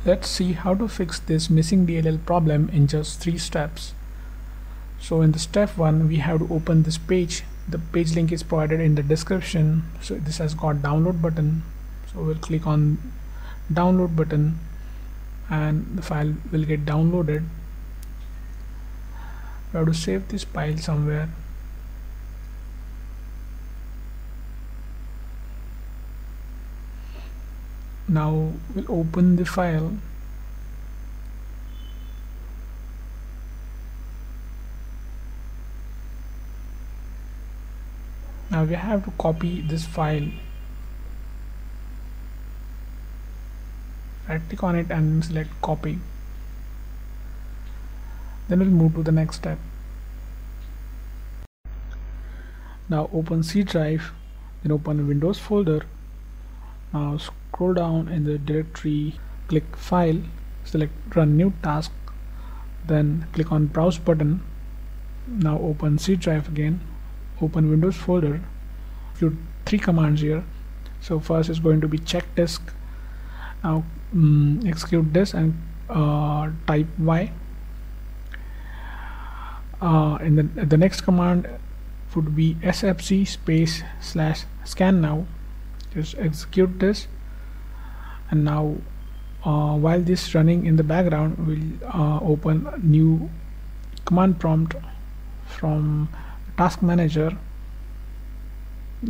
Let's see how to fix this missing DLL problem in just 3 steps. So in the step 1, we have to open this page. The page link is provided in the description. So this has got download button. So we'll click on download button and the file will get downloaded. We have to save this file somewhere. Now we'll open the file. Now we have to copy this file. Right click on it and select copy. Then we'll move to the next step. Now open C drive, then open Windows folder. Now scroll down in the directory, click file, select run new task, then click on browse button. Now open C drive again, open Windows folder, include 3 commands here. So first is going to be check disk. Now execute this and type Y. In the next command would be sfc space /scan now. Just execute this, and now while this running in the background, we'll open new command prompt from task manager.